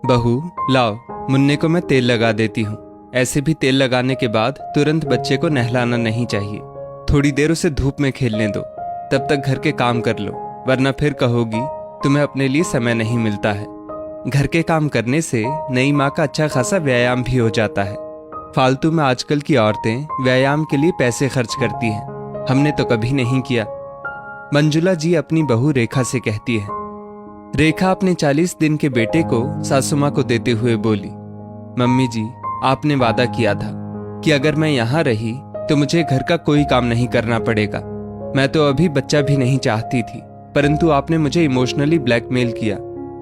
बहू, लाओ, मुन्ने को मैं तेल लगा देती हूँ। ऐसे भी तेल लगाने के बाद तुरंत बच्चे को नहलाना नहीं चाहिए। थोड़ी देर उसे धूप में खेलने दो, तब तक घर के काम कर लो, वरना फिर कहोगी तुम्हें अपने लिए समय नहीं मिलता है। घर के काम करने से नई माँ का अच्छा खासा व्यायाम भी हो जाता है। फालतू में आजकल की औरतें व्यायाम के लिए पैसे खर्च करती हैं, हमने तो कभी नहीं किया। मंजुला जी अपनी बहू रेखा से कहती है। रेखा अपने 40 दिन के बेटे को सासू माँ को देते हुए बोली, मम्मी जी, आपने वादा किया था कि अगर मैं यहाँ रही तो मुझे घर का कोई काम नहीं करना पड़ेगा। मैं तो अभी बच्चा भी नहीं चाहती थी, परंतु आपने मुझे इमोशनली ब्लैकमेल किया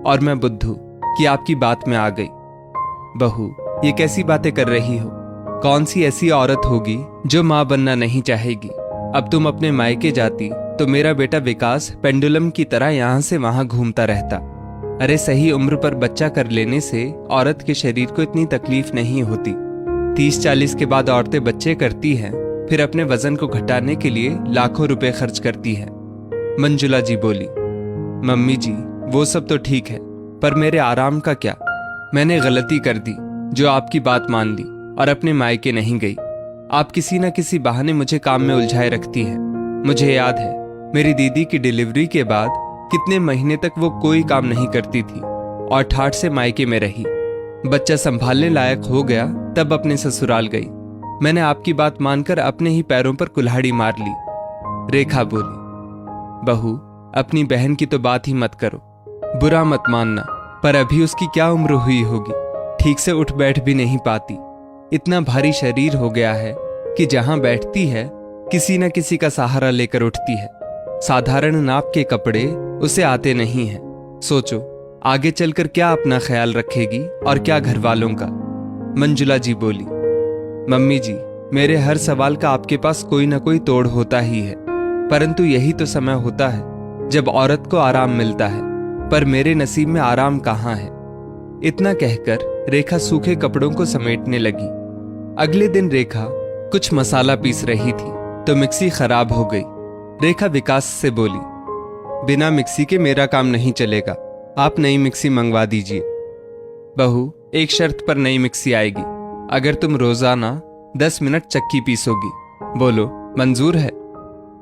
और मैं बुद्धू कि आपकी बात में आ गई। बहू, ये कैसी बातें कर रही हो? कौन सी ऐसी औरत होगी जो माँ बनना नहीं चाहेगी? अब तुम अपने मायके जाती तो मेरा बेटा विकास पेंडुलम की तरह यहाँ से वहां घूमता रहता। अरे सही उम्र पर बच्चा कर लेने से औरत के शरीर को इतनी तकलीफ नहीं होती। 30-40 के बाद औरतें बच्चे करती हैं, फिर अपने वजन को घटाने के लिए लाखों रुपए खर्च करती हैं। मंजुला जी बोली, मम्मी जी, वो सब तो ठीक है, पर मेरे आराम का क्या? मैंने गलती कर दी जो आपकी बात मान ली और अपने मायके नहीं गई। आप किसी न किसी बहाने मुझे काम में उलझाए रखती हैं। मुझे याद है मेरी दीदी की डिलीवरी के बाद कितने महीने तक वो कोई काम नहीं करती थी और ठाठ से मायके में रही। बच्चा संभालने लायक हो गया तब अपने ससुराल गई। मैंने आपकी बात मानकर अपने ही पैरों पर कुल्हाड़ी मार ली। रेखा बोली, बहू, अपनी बहन की तो बात ही मत करो, बुरा मत मानना, पर अभी उसकी क्या उम्र हुई होगी, ठीक से उठ बैठ भी नहीं पाती। इतना भारी शरीर हो गया है कि जहां बैठती है किसी न किसी का सहारा लेकर उठती है। साधारण नाप के कपड़े उसे आते नहीं हैं। सोचो आगे चलकर क्या अपना ख्याल रखेगी और क्या घर वालों का। मंजुला जी बोली, मम्मी जी, मेरे हर सवाल का आपके पास कोई ना कोई तोड़ होता ही है, परंतु यही तो समय होता है जब औरत को आराम मिलता है, पर मेरे नसीब में आराम कहाँ है। इतना कहकर रेखा सूखे कपड़ों को समेटने लगी। अगले दिन रेखा कुछ मसाला पीस रही थी तो मिक्सी खराब हो गई। रेखा विकास से बोली, बिना मिक्सी के मेरा काम नहीं चलेगा, आप नई मिक्सी मंगवा दीजिए। बहू, एक शर्त पर नई मिक्सी आएगी, अगर तुम रोजाना 10 मिनट चक्की पीसोगी। बोलो, मंजूर है?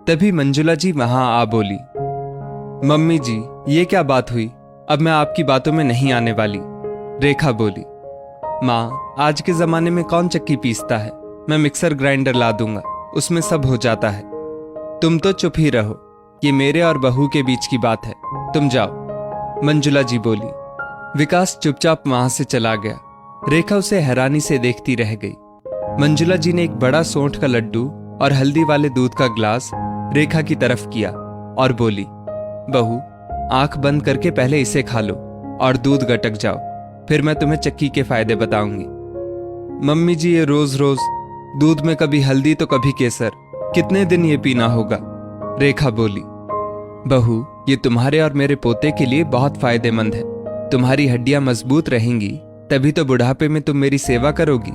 तभी मंजुला जी वहां आ बोली, मम्मी जी, ये क्या बात हुई? अब मैं आपकी बातों में नहीं आने वाली। रेखा बोली, माँ, आज के जमाने में कौन चक्की पीसता है? मैं मिक्सर ग्राइंडर ला दूंगा, उसमें सब हो जाता है। तुम तो चुप ही रहो, ये मेरे और बहू के बीच की बात है, तुम जाओ। मंजुला जी बोली। विकास चुपचाप वहां से चला गया। रेखा उसे हैरानी से देखती रह गई। मंजुला जी ने एक बड़ा सोंठ का लड्डू और हल्दी वाले दूध का ग्लास रेखा की तरफ किया और बोली, बहू, आंख बंद करके पहले इसे खा लो और दूध गटक जाओ, फिर मैं तुम्हें चक्की के फायदे बताऊंगी। मम्मी जी, ये रोज रोज दूध में कभी हल्दी तो कभी केसर, कितने दिन ये पीना होगा? रेखा बोली, बहू, ये तुम्हारे और मेरे पोते के लिए बहुत फायदेमंद है। तुम्हारी हड्डियां मजबूत रहेंगी, तभी तो बुढ़ापे में तुम मेरी सेवा करोगी।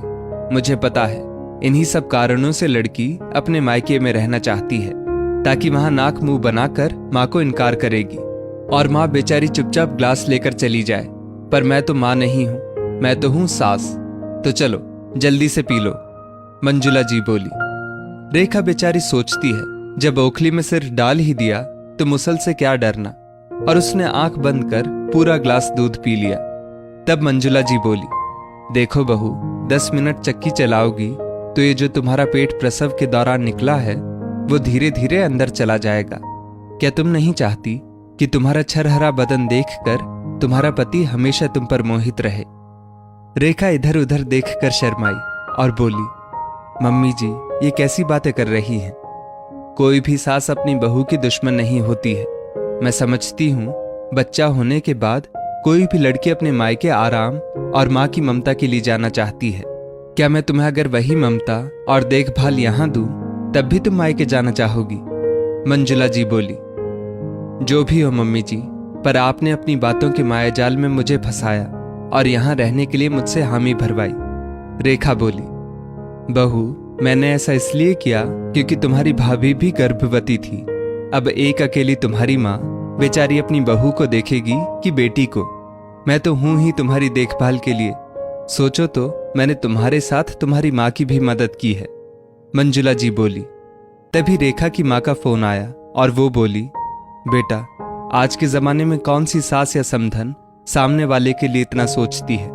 मुझे पता है इन्हीं सब कारणों से लड़की अपने मायके में रहना चाहती है, ताकि वहां नाक मुंह बनाकर माँ को इनकार करेगी और माँ बेचारी चुपचाप ग्लास लेकर चली जाए। पर मैं तो माँ नहीं हूं, मैं तो हूं सास। तो चलो जल्दी से पी लो। मंजुला जी बोली। रेखा बेचारी सोचती है, जब ओखली में सिर डाल ही दिया तो मुसल से क्या डरना, और उसने आंख बंद कर पूरा ग्लास दूध पी लिया। तब मंजुला जी बोली, देखो बहू, 10 मिनट चक्की चलाओगी तो ये जो तुम्हारा पेट प्रसव के दौरान निकला है वो धीरे धीरे अंदर चला जाएगा। क्या तुम नहीं चाहती कि तुम्हारा छरहरा बदन देखकर तुम्हारा पति हमेशा तुम पर मोहित रहे? रेखा इधर उधर देखकर शर्माई और बोली, मम्मी जी, ये कैसी बातें कर रही हैं? कोई भी सास अपनी बहू की दुश्मन नहीं होती है। मैं समझती हूँ बच्चा होने के बाद कोई भी लड़की अपने मायके आराम और माँ की ममता के लिए जाना चाहती है। क्या मैं तुम्हें अगर वही ममता और देखभाल यहाँ दूं, तब भी तुम मायके जाना चाहोगी? मंजुला जी बोली, जो भी हो मम्मी जी, पर आपने अपनी बातों के मायाजाल में मुझे फंसाया और यहाँ रहने के लिए मुझसे हामी भरवाई। रेखा बोली, बहू, मैंने ऐसा इसलिए किया क्योंकि तुम्हारी भाभी भी गर्भवती थी। अब एक अकेली तुम्हारी माँ बेचारी अपनी बहू को देखेगी कि बेटी को? मैं तो हूं ही तुम्हारी देखभाल के लिए। सोचो तो, मैंने तुम्हारे साथ तुम्हारी माँ की भी मदद की है। मंजुला जी बोली। तभी रेखा की माँ का फोन आया और वो बोली, बेटा, आज के जमाने में कौन सी सास या समधन सामने वाले के लिए इतना सोचती है।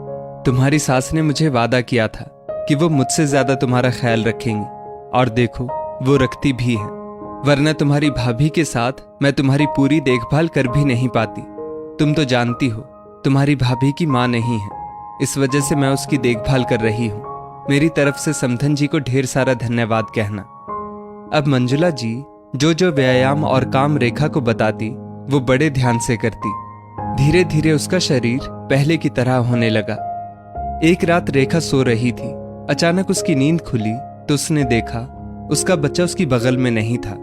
तुम्हारी सास ने मुझे वादा किया था कि वो मुझसे ज्यादा तुम्हारा ख्याल रखेंगी, और देखो वो रखती भी है। वरना तुम्हारी भाभी के साथ मैं तुम्हारी पूरी देखभाल कर भी नहीं पाती। तुम तो जानती हो तुम्हारी भाभी की माँ नहीं है, इस वजह से मैं उसकी देखभाल कर रही हूँ। मेरी तरफ से समधन जी को ढेर सारा धन्यवाद कहना। अब मंजुला जी जो व्यायाम और काम रेखा को बताती वो बड़े ध्यान से करती। धीरे धीरे उसका शरीर पहले की तरह होने लगा। एक रात रेखा सो रही थी। अचानक उसकी नींद खुली तो उसने देखा उसका बच्चा उसकी बगल में नहीं था।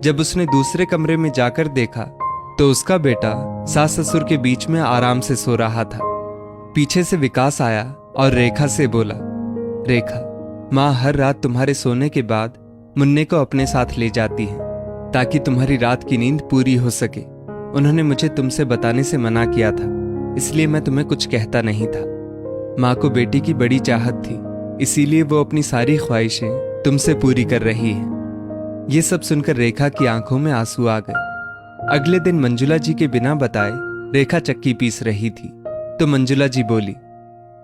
जब उसने दूसरे कमरे में जाकर देखा तो उसका बेटा सास ससुर के बीच में आराम से सो रहा था। पीछे से विकास आया और रेखा से बोला, रेखा, माँ हर रात तुम्हारे सोने के बाद मुन्ने को अपने साथ ले जाती है ताकि तुम्हारी रात की नींद पूरी हो सके। उन्होंने मुझे तुमसे बताने से मना किया था, इसलिए मैं तुम्हें कुछ कहता नहीं था। माँ को बेटी की बड़ी चाहत थी, इसीलिए वो अपनी सारी ख्वाहिशें तुमसे पूरी कर रही है। ये सब सुनकर रेखा की आंखों में आंसू आ गए। अगले दिन मंजुला जी के बिना बताए रेखा चक्की पीस रही थी तो मंजुला जी बोली,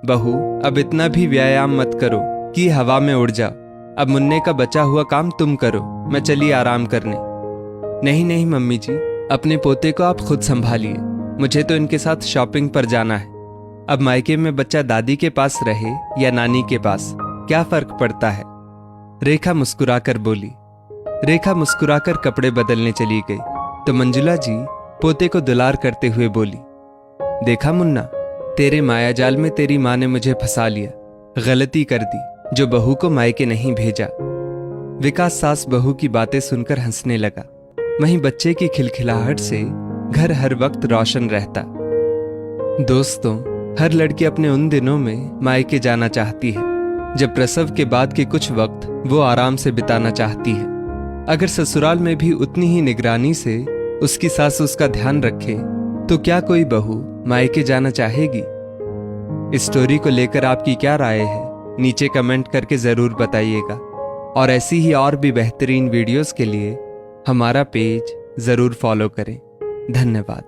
बहू, अब इतना भी व्यायाम मत करो कि हवा में उड़ जाओ। अब मुन्ने का बचा हुआ काम तुम करो, मैं चली आराम करने। नहीं नहीं मम्मी जी, अपने पोते को आप खुद संभालिए, मुझे तो इनके साथ शॉपिंग पर जाना है। अब मायके में बच्चा दादी के पास रहे या नानी के पास, क्या फर्क पड़ता है। रेखा मुस्कुराकर बोली। रेखा मुस्कुराकर कपड़े बदलने चली गई तो मंजुला जी पोते को दुलार करते हुए बोली, देखा मुन्ना, तेरे मायाजाल में तेरी माँ ने मुझे फंसा लिया। गलती कर दी जो बहू को मायके नहीं भेजा। विकास सास बहू की बातें सुनकर हंसने लगा। वहीं बच्चे की खिलखिलाहट से घर हर वक्त रोशन रहता। दोस्तों, हर लड़की अपने उन दिनों में मायके जाना चाहती है जब प्रसव के बाद के कुछ वक्त वो आराम से बिताना चाहती है। अगर ससुराल में भी उतनी ही निगरानी से उसकी सास उसका ध्यान रखे तो क्या कोई बहू मायके जाना चाहेगी। इस स्टोरी को लेकर आपकी क्या राय है, नीचे कमेंट करके जरूर बताइएगा। और ऐसी ही और भी बेहतरीन वीडियोस के लिए हमारा पेज जरूर फॉलो करें। धन्यवाद।